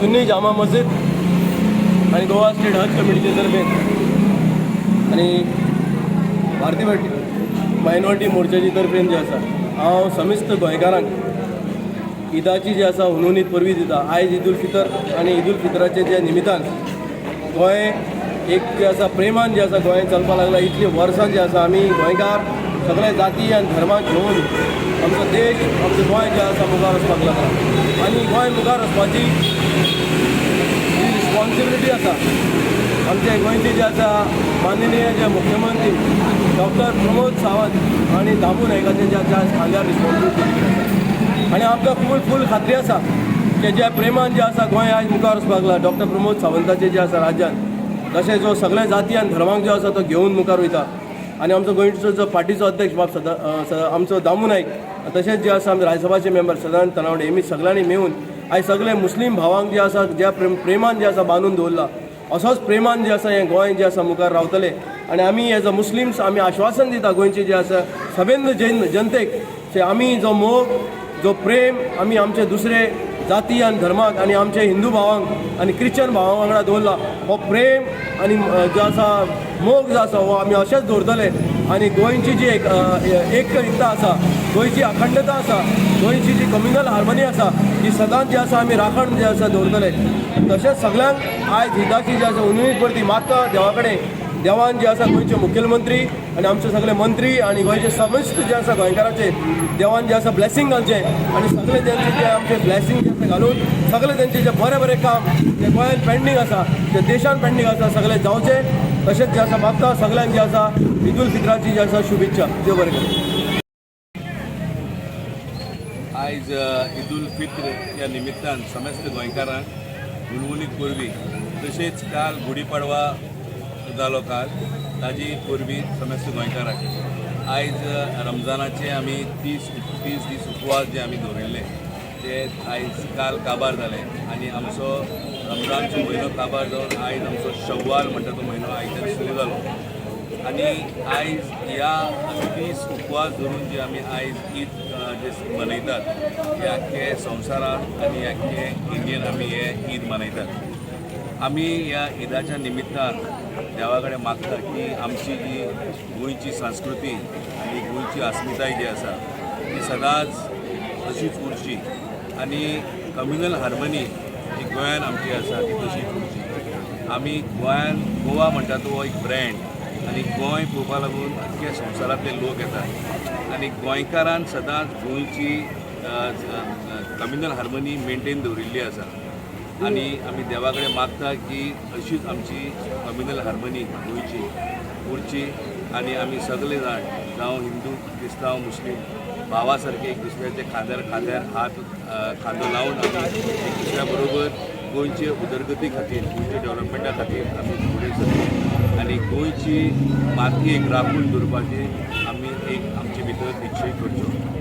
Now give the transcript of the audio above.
सुन्नी जामा मस्जिद आणि गोवा स्टेट हज कमिटीचे तर्फे आणि भारतीय मायनॉरिटी मोर्चाची तर्फेन जे आसा हांव समिस्त गोंयकारांक ईदाची जी आसा हुनहुनीत परबीं दिता। आयज ईद उल फितर आनी ईद उल फितराचे जे निमित्तान गोंय एक जे आसा प्रेमान जे आसा गोंय चलपाक लागला। इतली वर्सां जे आसा आमी गोंयकार सगळे जाती आनी धर्माक घेवन आमचो देश आमचें गोंय जे आसा मुखार वचपाक लागला आनी गोंय मुखार वचपाची जी रिस्पॉन्सिबिलिटी आसा आमचे गोंयचे जे आसा माननीय जे मुख्यमंत्री डॉक्टर प्रमोद सावंत आनी दामू नायकाचे जे आसा खांद्यार रिस्पॉन्सिबिलिटी आसा आनी आमकां फूल खात्री आसा की जे प्रेमान जे आसा गोंय आयज मुखार वचपाक लागला डॉक्टर प्रमोद सावंताचे जे आसा राज्यान तशें जो सगळे जाती आनी धर्माक जो आसा तो घेवन मुखार वयता आनी आमचो गोंयचो जो पार्टीचो अध्यक्ष बाब आमचो दामू नायक तशेंच जे आसा आमचे राज्यसभाचे मेंबर सदानंद तनावडे हेमी सगळ्यांनी मेळून आयज सगळे मुस्लीम भावांक जे आसा ज्या प्रेमान जे आसा बांदून दवरला असोच प्रेमान जे आसा हें गोंय जे आसा मुखार रावतले आनी आमी एज अ मुस्लिम्स आमी आश्वासन दिता गोंयचे जे आसा सभेंद्र जनतेक आमी जो मोग जो प्रेम आमी आमचे दुसरे जाती आनी धर्माक आनी आमचे हिंदू भावांक आनी क्रिश्चन भावां वांगडा दवरला हो प्रेम आनी जो आसा मोग जो आसा हो आमी अशेंच दवरतले आनी गोंयची जी एकता आसा गोंयची अखंडता आसा गोंयची जी कम्युनल हार्मनी आसा ही सदांच जी आसा आमी राखण जे आसा दवरतले। तशेंच सगळ्यांक आयज ईदाची जी आसा उर्मित परती मागता देवा कडेन देवान जे आसा गोंयचे मुखेलमंत्री आनी आमचे सगळे मंत्री आनी गोंयचे समिस्त जे आसा गोंयकाराचे देवान जे आसा ब्लेसींग घालचे आनी सगळे तेंचे जे आमचे ब्लेसींग जे आसा घालून सगळे तेंचे जे बरें बरें काम जे गोंयांत पेंडींग आसा जे देशान पेंडींग आसा सगळे जावचे तशेंच जे आसा मागता सगळ्यांक जे आसा ईद उल फितराची जी आसा शुभेच्छा देव बरें करूं। आयज ईद उल फित्र ह्या निमित्तान समेस्त गोंयकारांक हुनहुनीत परबीं तशेंच काल गुढीपाडवा जालो काल ताजी परबीं समेस्त गोंयकारांक आयज रमजानाचे आमी 30 दीस उपवास जे आमी दवरिल्ले ते आयज काल काबार जाले आनी आमचो रमजानचो म्हयनो काबार जावन आयज आमचो शव्वाल म्हणटा तो म्हयनो आयच्यान सुरू जालो आनी आयज ह्या 30 उपवास धरून जे आमी आयज ईद जे मनयतात ते आख्खे संवसारांत आनी आख्खे इंडियेन आमी हे ईद मनयतात। आमी ह्या ईदाच्या निमित्तान देवा कडेन मागता की आमची जी गोंयची संस्कृती आनी गोंयची अस्मिताय जी आसा ती सदांच तशीच उरची आनी कम्युनल हार्मनी जी गोंयान आमची आसा ती तशीच उरची। आमी गोंयान गोवा म्हणटा तो एक ब्रँड आनी गोंय पळोवपा लागून अख्खे संवसारांतले लोक येतात आनी गोंयकारान सदांच गोंयची कम्युनल हार्मनी मेनटेन दवरिल्ली आसा आनी आमी देवा कडेन मागता की अशीच आमची कम्युनल हार्मनी गोंयची उरची आनी आमी सगळे जाण जावं हिंदू क्रिस्तांव मुस्लीम भावा सारके एक दुसऱ्याचे खांद्यार हात खांदो लावन आमी एक दुसऱ्या बरोबर गोंयचे उदरगती खातीर गोंयच्या डेव्हलपमेंटा खातीर आमी फुडें सरची आनी गोंयची मातयेक राखून दवरपाची आमी एक आमचे भितर निश्चय करचो।